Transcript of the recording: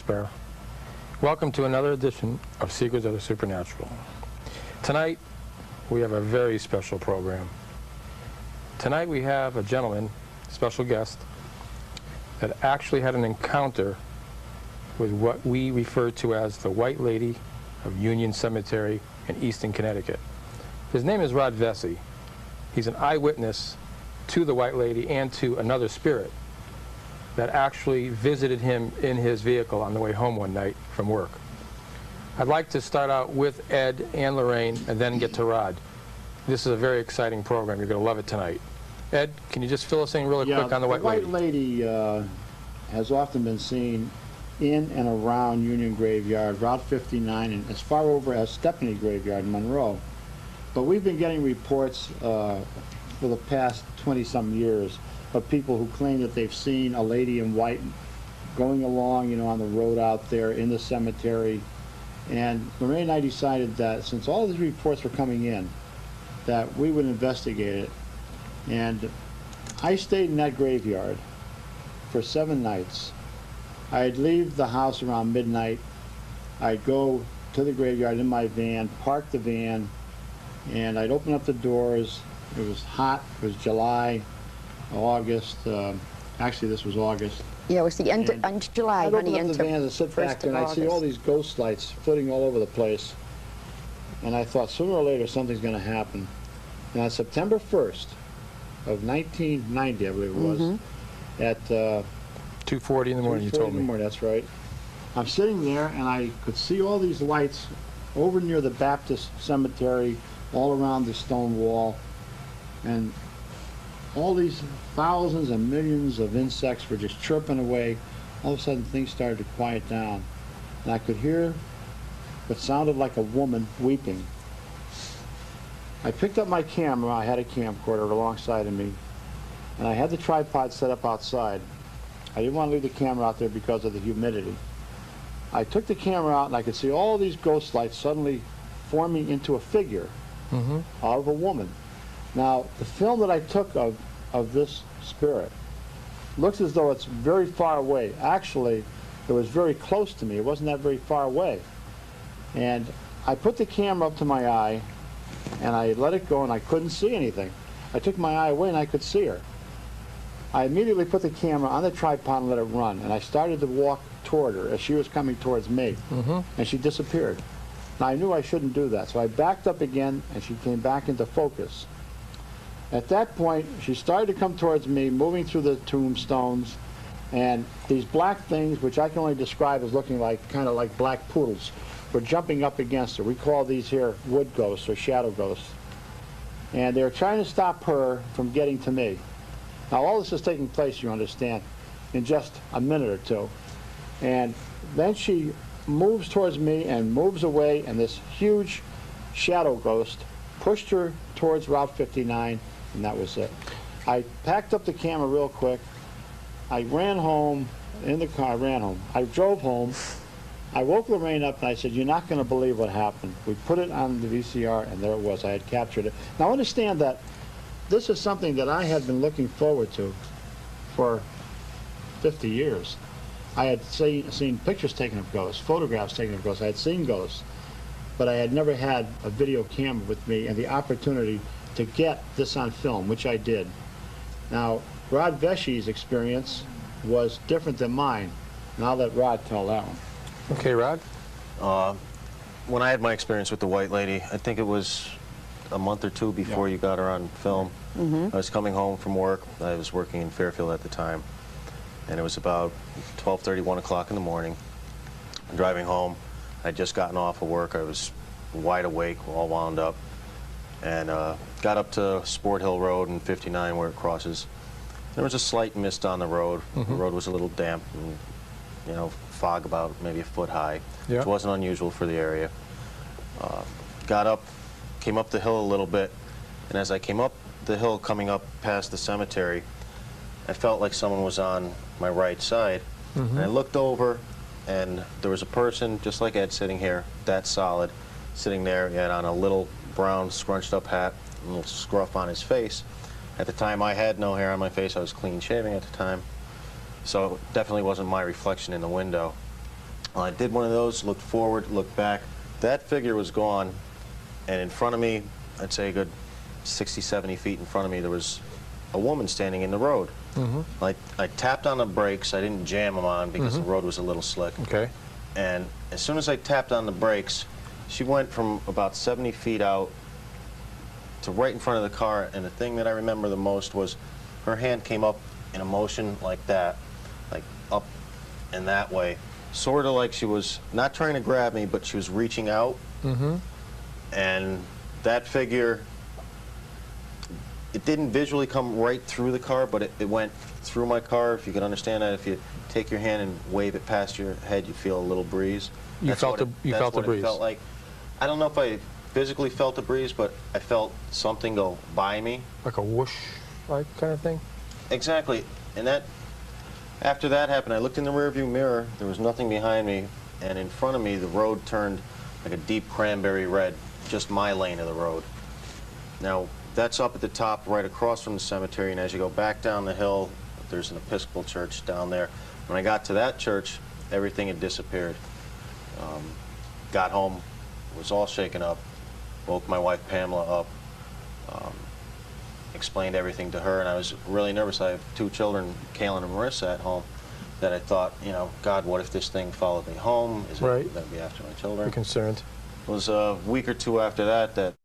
Sparrow. Welcome to another edition of Secrets of the Supernatural. Tonight, we have a very special program. Tonight we have a gentleman, special guest, that actually had an encounter with what we refer to as the White Lady of Union Cemetery in Easton, Connecticut. His name is Rod Vescey. He's an eyewitness to the White Lady and to another spirit that actually visited him in his vehicle on the way home one night from work. I'd like to start out with Ed and Lorraine and then get to Rod. This is a very exciting program. You're going to love it tonight. Ed, can you just fill us in really quick on the White Lady? The White Lady has often been seen in and around Union Graveyard, Route 59, and as far over as Stepney Graveyard in Monroe. But we've been getting reports for the past 20-some years of people who claim that they've seen a lady in white going along, you know, on the road out there in the cemetery. And Lorraine and I decided that since all these reports were coming in, that we would investigate it. And I stayed in that graveyard for 7 nights. I'd leave the house around midnight. I'd go to the graveyard in my van, park the van, and I'd open up the doors. It was hot. It was July, August. Actually, this was August. Yeah, it was the end of July. I'd open up the van and sit back there, and I'd see all these ghost lights flitting all over the place. And I thought, sooner or later, something's going to happen. And on September 1st of 1990, I believe it was, at 2:40 in the morning, you told me. That's right. I'm sitting there, and I could see all these lights over near the Baptist cemetery, all around the stone wall. And all these thousands and millions of insects were just chirping away. All of a sudden, things started to quiet down. And I could hear what sounded like a woman weeping. I picked up my camera. I had a camcorder alongside of me. And I had the tripod set up outside. I didn't want to leave the camera out there because of the humidity. I took the camera out, and I could see all these ghost lights suddenly forming into a figure of a woman. Now, the film that I took of this spirit looks as though it's very far away. Actually, it was very close to me. It wasn't that very far away. And I put the camera up to my eye, and I let it go, and I couldn't see anything. I took my eye away, and I could see her. I immediately put the camera on the tripod and let it run, and I started to walk toward her as she was coming towards me, and she disappeared. Now, I knew I shouldn't do that, so I backed up again, and she came back into focus. At that point, she started to come towards me, moving through the tombstones, and these black things, which I can only describe as looking like, kind of like black poodles, were jumping up against her. We call these here wood ghosts or shadow ghosts. And they were trying to stop her from getting to me. Now, all this is taking place, you understand, in just a minute or two. And then she moves towards me and moves away, and this huge shadow ghost pushed her towards Route 59, and that was it. I packed up the camera real quick. I ran home in the car. I ran home. I drove home. I woke Lorraine up, and I said, "You're not going to believe what happened." We put it on the VCR, and there it was. I had captured it. Now, understand that this is something that I had been looking forward to for 50 years. I had seen pictures taken of ghosts, photographs taken of ghosts. I had seen ghosts, but I had never had a video camera with me and the opportunity to get this on film, which I did. Now, Rod Vescey's experience was different than mine, and I'll let Rod tell that one. Okay, Rod? When I had my experience with the White Lady, I think it was a month or two before you got her on film. I was coming home from work. I was working in Fairfield at the time, and it was about 12:30, 1 o'clock in the morning. I'm driving home. I'd just gotten off of work. I was wide awake, all wound up, and got up to Sport Hill Road and 59 where it crosses. There was a slight mist on the road. The road was a little damp and, you know, fog about maybe a foot high, which wasn't unusual for the area. Got up, came up the hill a little bit, and as I came up the hill coming up past the cemetery, I felt like someone was on my right side. And I looked over, and there was a person, just like Ed, sitting here, that solid, sitting there, he had on a little brown scrunched up hat, a little scruff on his face. At the time, I had no hair on my face. I was clean shaving at the time. So it definitely wasn't my reflection in the window. I did one of those, looked forward, looked back. That figure was gone, and in front of me, I'd say a good 60, 70 feet in front of me, there was a woman standing in the road. I tapped on the brakes. I didn't jam them on because the road was a little slick. Okay. And as soon as I tapped on the brakes, she went from about 70 feet out to right in front of the car, and the thing that I remember the most was her hand came up in a motion like that, like up and that way, sort of like she was not trying to grab me, but she was reaching out. And that figure, it didn't visually come right through the car, but it went through my car. If you can understand that, if you take your hand and wave it past your head, you feel a little breeze. You felt the breeze. That's what it felt like. I don't know if I physically felt a breeze, but I felt something go by me. Like a whoosh, like kind of thing? Exactly. And that, after that happened, I looked in the rearview mirror. There was nothing behind me, and in front of me, the road turned like a deep cranberry red, just my lane of the road. Now, that's up at the top, right across from the cemetery, and as you go back down the hill, there's an Episcopal church down there. When I got to that church, everything had disappeared. Got home, was all shaken up, woke my wife Pamela up, explained everything to her, and I was really nervous. I have 2 children, Kaylin and Marissa, at home, that I thought, you know, God, what if this thing followed me home? Is it going to be after my children? You're concerned. It was a week or 2 after that